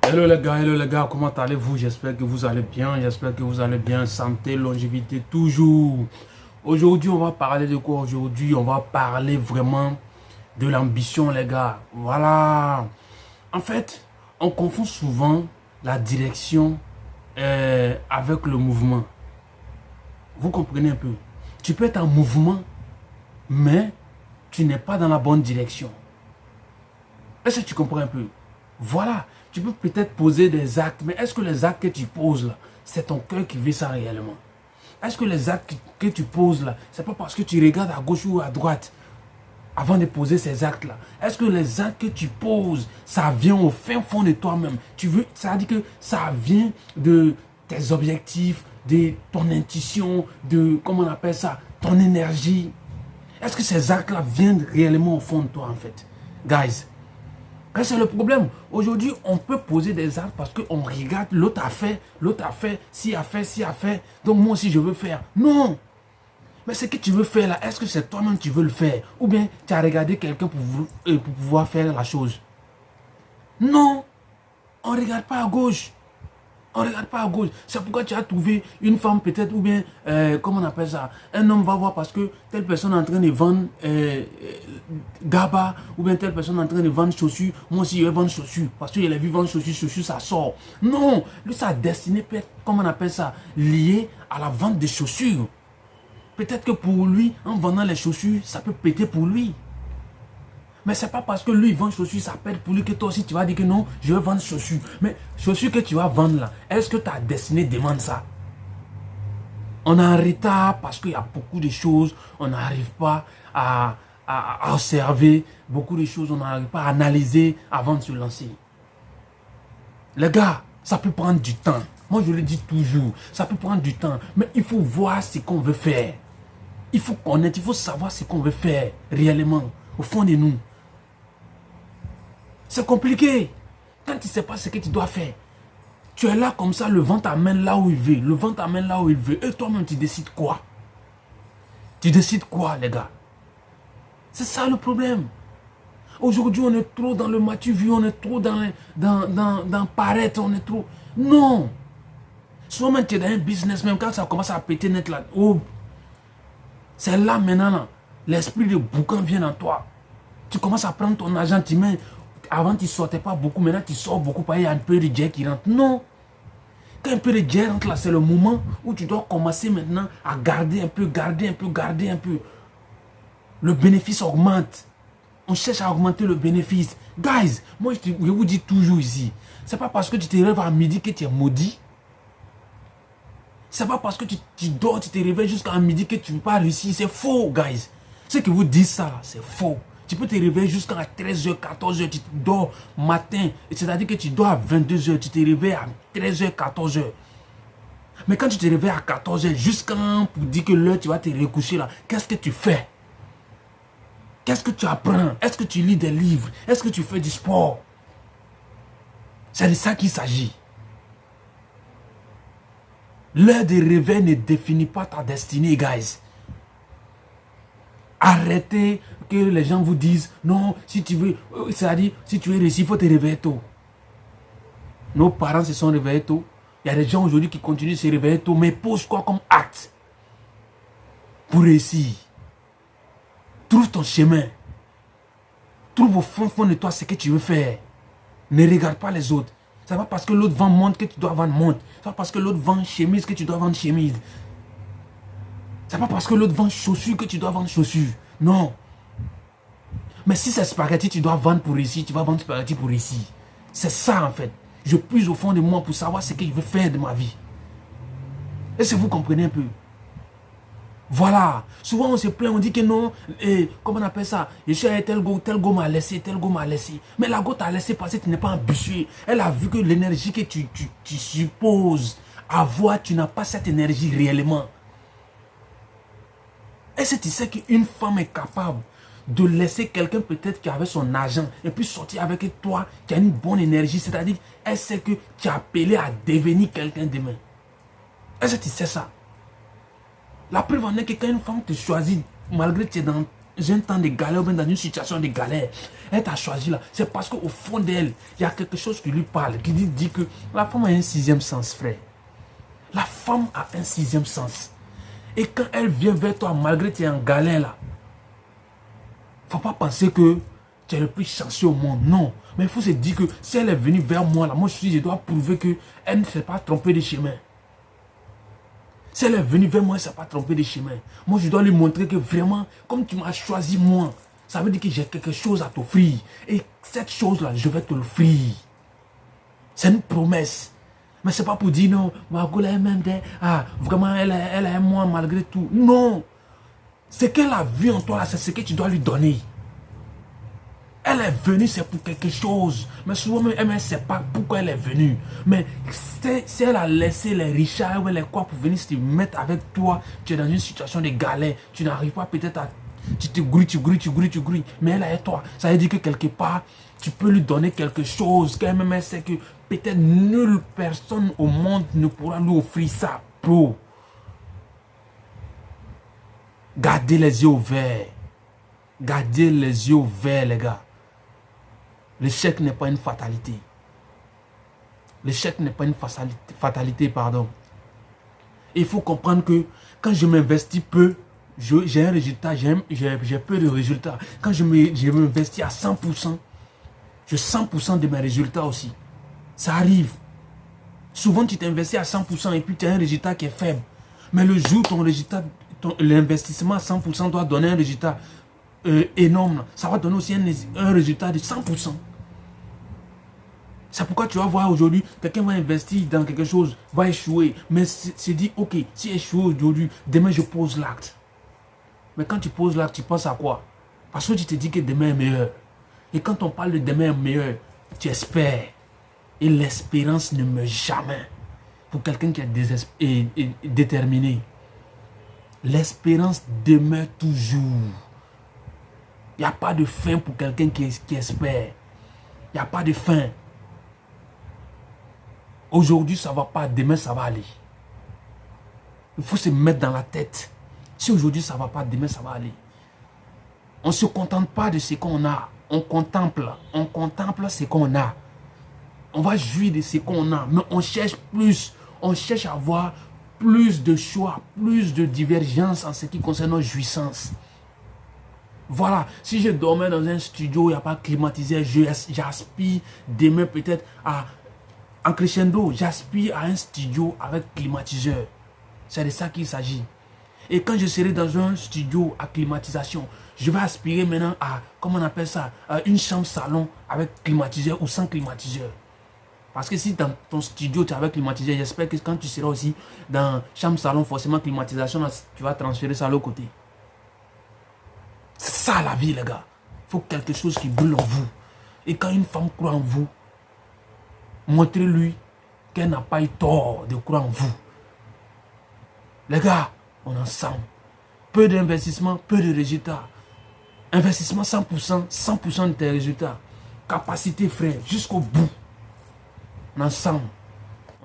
Hello les gars, comment allez-vous? J'espère que vous allez bien, santé, longévité, toujours. Aujourd'hui, on va parler de quoi? Aujourd'hui, on va parler vraiment de l'ambition, les gars. Voilà. En fait, on confond souvent la direction avec le mouvement. Vous comprenez un peu? Tu peux être en mouvement, mais tu n'es pas dans la bonne direction. Est-ce que tu comprends un peu? Voilà, tu peux peut-être poser des actes, mais est-ce que les actes que tu poses là, c'est ton cœur qui veut ça réellement? Est-ce que les actes que tu poses là, c'est pas parce que tu regardes à gauche ou à droite avant de poser ces actes-là? Est-ce que les actes que tu poses, ça vient au fin fond de toi-même? Ça veut dire que ça vient de tes objectifs, de ton intuition, de, comment on appelle ça, ton énergie. Est-ce que ces actes-là viennent réellement au fond de toi en fait? Guys, c'est le problème. Aujourd'hui, on peut poser des actes parce qu'on regarde l'autre a fait, ci a fait. Donc moi aussi, je veux faire. Non. Mais ce que tu veux faire là, est-ce que c'est toi-même qui veux le faire? Ou bien tu as regardé quelqu'un pour pouvoir faire la chose? Non. On ne regarde pas à gauche. On ne regarde pas à gauche. C'est pourquoi tu as trouvé une femme peut-être, ou bien, comment on appelle ça? Un homme va voir parce que telle personne est en train de vendre GABA, ou bien telle personne est en train de vendre chaussures. Moi aussi, je vais vendre chaussures. Parce qu'il a vu vendre chaussures, ça sort. Non, lui, sa destinée peut être, comment on appelle ça, liée à la vente des chaussures. Peut-être que pour lui, en vendant les chaussures, ça peut péter pour lui. Mais ce n'est pas parce que lui il vend chaussures, ça pète pour lui que toi aussi tu vas dire que non, je vais vendre chaussures. Mais chaussures que tu vas vendre là, est-ce que ta destinée demande ça? On est en retard parce qu'il y a beaucoup de choses, on n'arrive pas à observer, beaucoup de choses, on n'arrive pas à analyser avant de se lancer. Les gars, ça peut prendre du temps. Moi je le dis toujours, ça peut prendre du temps. Mais il faut voir ce qu'on veut faire. Il faut connaître, il faut savoir ce qu'on veut faire réellement, au fond de nous. C'est compliqué. Quand tu ne sais pas ce que tu dois faire, tu es là comme ça, le vent t'amène là où il veut. Le vent t'amène là où il veut. Et toi-même, tu décides quoi? Tu décides quoi, les gars? C'est ça le problème. Aujourd'hui, on est trop dans le matu-vu, on est trop dans paraître, on est trop... Non. Soit même tu es dans un business, même quand ça commence à péter net là. Oh. C'est là maintenant, l'esprit de boucan vient en toi. Tu commences à prendre ton argent, tu mets... Avant, tu ne sortais pas beaucoup. Maintenant, tu sors beaucoup. Il y a un peu de jet qui rentre. Non. Quand un peu de jet rentre là, c'est le moment où tu dois commencer maintenant à garder un peu. Le bénéfice augmente. On cherche à augmenter le bénéfice. Guys, moi, je vous dis toujours ici. Ce n'est pas parce que tu te réveilles à midi que tu es maudit. Ce n'est pas parce que tu dors, tu te réveilles jusqu'à midi que tu ne peux pas réussir. C'est faux, guys. Ceux qui vous disent ça, c'est faux. Tu peux te réveiller jusqu'à 13h, 14h, tu dors matin. C'est-à-dire que tu dors à 22h, tu te réveilles à 13h, 14h. Mais quand tu te réveilles à 14h, jusqu'à pour dire que l'heure tu vas te recoucher là, qu'est-ce que tu fais? Qu'est-ce que tu apprends? Est-ce que tu lis des livres? Est-ce que tu fais du sport? C'est de ça qu'il s'agit. L'heure de réveil ne définit pas ta destinée, guys. Arrêtez que les gens vous disent non, si tu veux, c'est-à-dire si tu veux réussir, il faut te réveiller tôt. Nos parents se sont réveillés tôt. Il y a des gens aujourd'hui qui continuent de se réveiller tôt, mais pose quoi comme acte pour réussir? Trouve ton chemin. Trouve au fond de toi ce que tu veux faire. Ne regarde pas les autres. Ce n'est pas parce que l'autre vend montre que tu dois vendre montre. Ce n'est pas parce que l'autre vend chemise que tu dois vendre chemise. Ce n'est pas parce que l'autre vend chaussures que tu dois vendre chaussures. Non. Mais si c'est spaghetti, tu dois vendre pour réussir, tu vas vendre spaghetti pour réussir. C'est ça en fait. Je puise au fond de moi pour savoir ce que je veux faire de ma vie. Est-ce que vous comprenez un peu? Voilà. Souvent on se plaint, on dit que non, comment on appelle ça? Je suis allé tel go m'a laissé, tel go m'a laissé. Mais la go t'a laissé parce que tu n'es pas ambitieux. Elle a vu que l'énergie que tu supposes avoir, tu n'as pas cette énergie réellement. Est-ce que tu sais qu'une femme est capable de laisser quelqu'un peut-être qui avait son argent et puis sortir avec toi qui a une bonne énergie, c'est-à-dire elle sait que tu es appelé à devenir quelqu'un demain. Est-ce que tu sais ça? La preuve en est que quand une femme te choisit, malgré que tu es dans un temps de galère ou bien dans une situation de galère, elle t'a choisi là, c'est parce qu'au fond d'elle, il y a quelque chose qui lui parle, qui dit que la femme a un sixième sens, frère. La femme a un sixième sens. Et quand elle vient vers toi, malgré que tu es en galère là, faut pas penser que tu es le plus chanceux au monde. Non. Mais il faut se dire que si elle est venue vers moi là, moi je dois prouver qu'elle ne s'est pas trompée de chemin. Si elle est venue vers moi, elle ne s'est pas trompée de chemin. Moi je dois lui montrer que vraiment, comme tu m'as choisi moi, ça veut dire que j'ai quelque chose à t'offrir. Et cette chose là, je vais te l'offrir. C'est une promesse. Mais ce n'est pas pour dire non, vraiment elle aime moi malgré tout. Non. Ce qu'elle a vu en toi là, c'est ce que tu dois lui donner. Elle est venue, c'est pour quelque chose. Mais souvent, elle ne sait pas pourquoi elle est venue. Mais si elle a laissé les richards ou les quoi pour venir se mettre avec toi, tu es dans une situation de galère. Tu n'arrives pas peut-être à... Tu te grouilles. Mais elle est toi. Ça veut dire que quelque part, tu peux lui donner quelque chose. Quand même, elle sait que peut-être nulle personne au monde ne pourra lui offrir ça. Bro. Gardez les yeux ouverts. Gardez les yeux ouverts, les gars. L'échec n'est pas une fatalité. L'échec n'est pas une fatalité, pardon. Et il faut comprendre que quand je m'investis peu, j'ai un résultat, j'ai peu de résultats. Quand je m'investis à 100%, j'ai 100% de mes résultats aussi. Ça arrive. Souvent, tu t'investis à 100% et puis tu as un résultat qui est faible. Mais le jour où l'investissement à 100% doit donner un résultat énorme, ça va donner aussi un résultat de 100%. C'est pourquoi tu vas voir aujourd'hui, quelqu'un va investir dans quelque chose, va échouer, mais se dit, ok, si échoué aujourd'hui, demain je pose l'acte. Mais quand tu poses l'acte, tu penses à quoi? Parce que tu te dis que demain est meilleur. Et quand on parle de demain est meilleur, tu espères. Et l'espérance ne meurt jamais. Pour quelqu'un qui est déterminé, l'espérance demeure toujours. Il n'y a pas de fin pour quelqu'un qui espère. Il n'y a pas de fin. Aujourd'hui, ça ne va pas. Demain, ça va aller. Il faut se mettre dans la tête. Si aujourd'hui, ça ne va pas, demain, ça va aller. On ne se contente pas de ce qu'on a. On contemple ce qu'on a. On va jouir de ce qu'on a. Mais on cherche plus. On cherche à avoir plus de choix, plus de divergence en ce qui concerne nos jouissances. Voilà, si je dormais dans un studio, il n'y a pas climatisé, j'aspire demain peut-être en crescendo, j'aspire à un studio avec climatiseur. C'est de ça qu'il s'agit. Et quand je serai dans un studio à climatisation, je vais aspirer maintenant à, comment on appelle ça, une chambre salon avec climatiseur ou sans climatiseur. Parce que si dans ton studio tu es avec climatiseur, j'espère que quand tu seras aussi dans chambre salon, forcément climatisation, tu vas transférer ça à l'autre côté. C'est ça la vie, les gars. Il faut quelque chose qui brûle en vous. Et quand une femme croit en vous, montrez-lui qu'elle n'a pas eu tort de croire en vous. Les gars, on est ensemble. Peu d'investissement, peu de résultats. Investissement 100%, 100% de tes résultats. Capacité, frère, jusqu'au bout. On est ensemble.